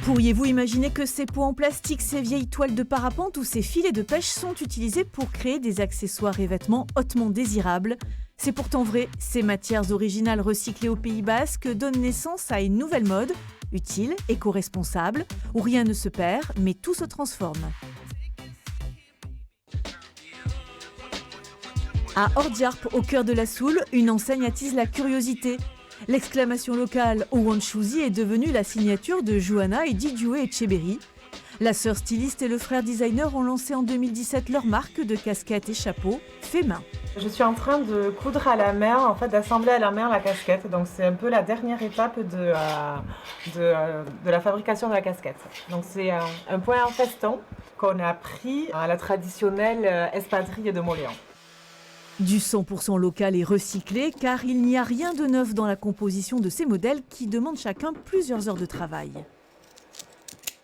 Pourriez-vous imaginer que ces pots en plastique, ces vieilles toiles de parapente ou ces filets de pêche sont utilisés pour créer des accessoires et vêtements hautement désirables? C'est pourtant vrai, ces matières originales recyclées au Pays Basque donnent naissance à une nouvelle mode, utile, éco-responsable, où rien ne se perd, mais tout se transforme. À Ordiarp, au cœur de la Soule, une enseigne attise la curiosité. L'exclamation locale Owanchouzi est devenue la signature de Johanna et Didioué Etcheberry. La sœur styliste et le frère designer ont lancé en 2017 leur marque de casquettes et chapeaux fait main. Je suis en train de coudre à la main, en fait d'assembler à la main la casquette. Donc c'est un peu la dernière étape de la fabrication de la casquette. Donc c'est un point en feston qu'on a pris à la traditionnelle espadrille de Moléon. Du 100% local et recyclé, car il n'y a rien de neuf dans la composition de ces modèles qui demandent chacun plusieurs heures de travail.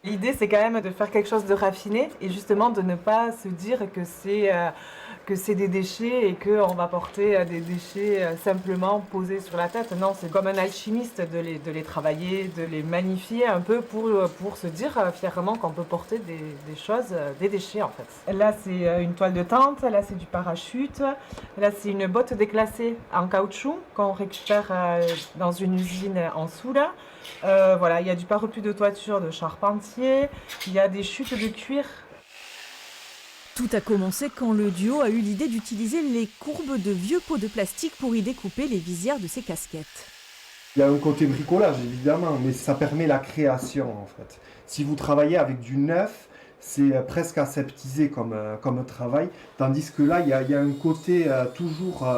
L'idée, c'est quand même de faire quelque chose de raffiné et justement de ne pas se dire que c'est des déchets et qu'on va porter des déchets simplement posés sur la tête. Non, c'est comme un alchimiste de les travailler, de les magnifier un peu pour se dire fièrement qu'on peut porter des choses, des déchets en fait. Là, c'est une toile de tente, là, c'est du parachute, là, c'est une botte déclassée en caoutchouc qu'on récupère dans une usine en Soule. Voilà, il y a du parapluie de toiture de charpentier, il y a des chutes de cuir. Tout a commencé quand le duo a eu l'idée d'utiliser les courbes de vieux pots de plastique pour y découper les visières de ses casquettes. Il y a un côté bricolage évidemment, mais ça permet la création en fait. Si vous travaillez avec du neuf, c'est presque aseptisé comme travail, tandis que là, il y a un côté toujours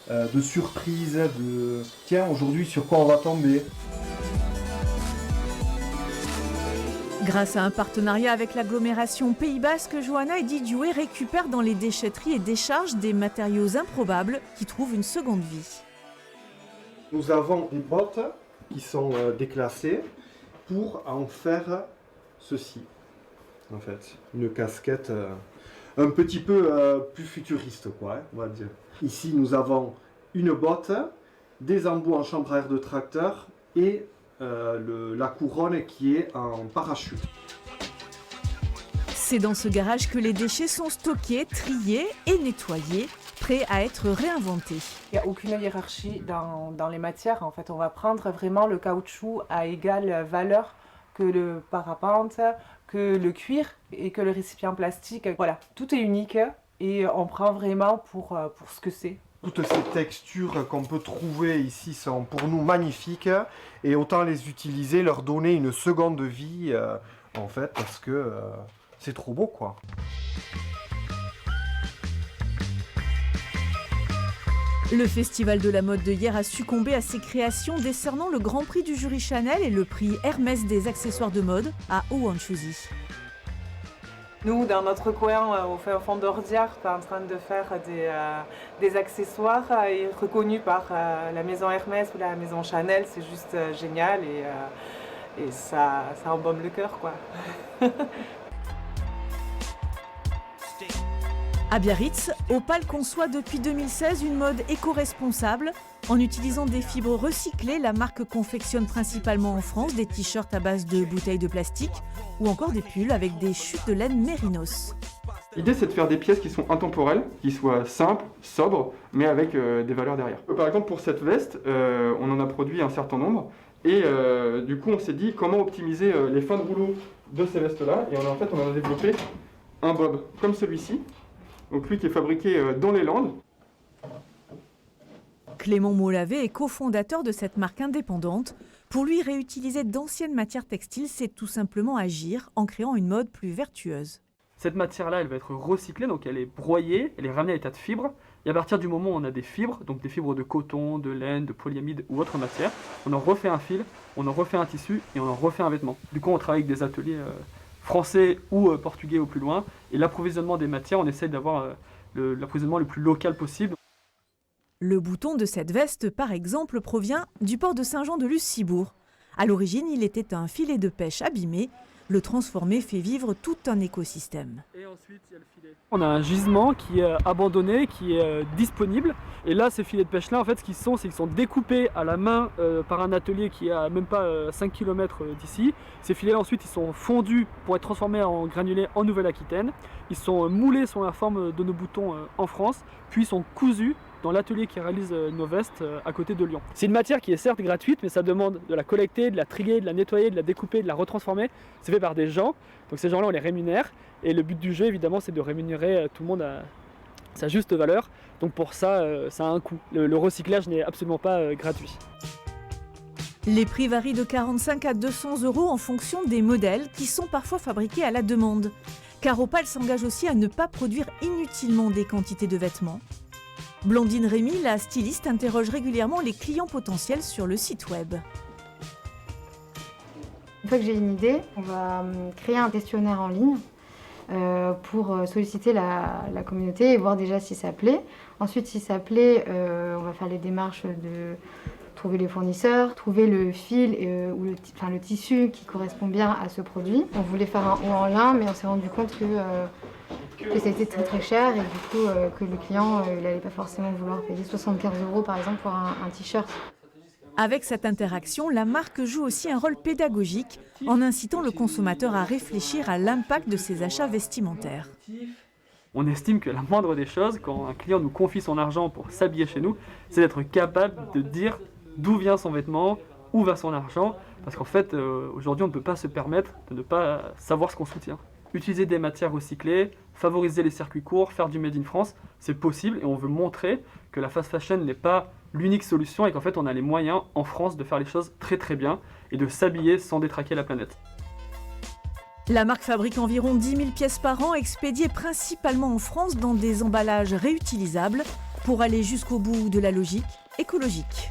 de surprise, de tiens, aujourd'hui sur quoi on va tomber. Grâce à un partenariat avec l'agglomération Pays Basque, Johanna et Didioué récupèrent dans les déchetteries et décharges des matériaux improbables qui trouvent une seconde vie. Nous avons des bottes qui sont déclassées pour en faire ceci. En fait, une casquette un petit peu plus futuriste, quoi, hein, on va dire. Ici, nous avons une botte, des embouts en chambre à air de tracteur et la couronne qui est en parachute. C'est dans ce garage que les déchets sont stockés, triés et nettoyés, prêts à être réinventés. Il n'y a aucune hiérarchie dans les matières. En fait, on va prendre vraiment le caoutchouc à égale valeur que le parapente, que le cuir et que le récipient plastique. Voilà, tout est unique et on prend vraiment pour ce que c'est. Toutes ces textures qu'on peut trouver ici sont pour nous magnifiques et autant les utiliser, leur donner une seconde vie en fait parce que c'est trop beau quoi. Le Festival de la mode de hier a succombé à ses créations, décernant le Grand Prix du jury Chanel et le prix Hermès des accessoires de mode à Owanchouzi. Nous, dans notre coin, au fond d'Ordiarp, en train de faire des accessoires reconnus par la maison Hermès ou la maison Chanel, c'est juste génial et ça embaume le cœur, quoi. À Biarritz, Opal conçoit depuis 2016 une mode éco-responsable. En utilisant des fibres recyclées, la marque confectionne principalement en France des t-shirts à base de bouteilles de plastique ou encore des pulls avec des chutes de laine mérinos. L'idée, c'est de faire des pièces qui sont intemporelles, qui soient simples, sobres, mais avec des valeurs derrière. Par exemple, pour cette veste, on en a produit un certain nombre et du coup, on s'est dit comment optimiser les fins de rouleau de ces vestes-là et en fait, on en a développé un bob comme celui-ci. Donc lui qui est fabriqué dans les Landes. Clément Maulavé est cofondateur de cette marque indépendante. Pour lui, réutiliser d'anciennes matières textiles, c'est tout simplement agir en créant une mode plus vertueuse. Cette matière-là, elle va être recyclée, donc elle est broyée, elle est ramenée à l'état de fibre. Et à partir du moment où on a des fibres, donc des fibres de coton, de laine, de polyamide ou autre matière, on en refait un fil, on en refait un tissu et on en refait un vêtement. Du coup, on travaille avec des ateliers français ou portugais au plus loin. Et l'approvisionnement des matières, on essaye d'avoir l'approvisionnement le plus local possible. Le bouton de cette veste, par exemple, provient du port de Saint-Jean-de-Luz-Cibourg. À l'origine, il était un filet de pêche abîmé. Le transformer fait vivre tout un écosystème. Et ensuite, il y a le filet. On a un gisement qui est abandonné, qui est disponible. Et là, ces filets de pêche-là, en fait, ce qu'ils sont, c'est qu'ils sont découpés à la main par un atelier qui est à même pas 5 km d'ici. Ces filets-là, ensuite, ils sont fondus pour être transformés en granulés en Nouvelle-Aquitaine. Ils sont moulés sur la forme de nos boutons en France, puis ils sont cousus dans l'atelier qui réalise nos vestes à côté de Lyon. C'est une matière qui est certes gratuite, mais ça demande de la collecter, de la trier, de la nettoyer, de la découper, de la retransformer. C'est fait par des gens, donc ces gens-là on les rémunère, et le but du jeu évidemment c'est de rémunérer tout le monde à sa juste valeur, donc pour ça, ça a un coût. Le recyclage n'est absolument pas gratuit. Les prix varient de 45 à 200 € en fonction des modèles qui sont parfois fabriqués à la demande. Car Opal s'engage aussi à ne pas produire inutilement des quantités de vêtements. Blandine Rémy, la styliste, interroge régulièrement les clients potentiels sur le site web. Une fois que j'ai une idée, on va créer un questionnaire en ligne pour solliciter la communauté et voir déjà si ça plaît. Ensuite, si ça plaît, on va faire les démarches de trouver les fournisseurs, trouver le fil ou le tissu qui correspond bien à ce produit. On voulait faire un haut en lin, mais on s'est rendu compte que ça a été très très cher et du coup que le client il n'allait pas forcément vouloir payer 75 € par exemple pour un t-shirt. Avec cette interaction, la marque joue aussi un rôle pédagogique en incitant le consommateur à réfléchir à l'impact de ses achats vestimentaires. On estime que la moindre des choses, quand un client nous confie son argent pour s'habiller chez nous, c'est d'être capable de dire d'où vient son vêtement, où va son argent, parce qu'en fait, aujourd'hui, on ne peut pas se permettre de ne pas savoir ce qu'on soutient. Utiliser des matières recyclées, favoriser les circuits courts, faire du Made in France, c'est possible et on veut montrer que la fast fashion n'est pas l'unique solution et qu'en fait on a les moyens en France de faire les choses très très bien et de s'habiller sans détraquer la planète. La marque fabrique environ 10 000 pièces par an, expédiées principalement en France dans des emballages réutilisables pour aller jusqu'au bout de la logique écologique.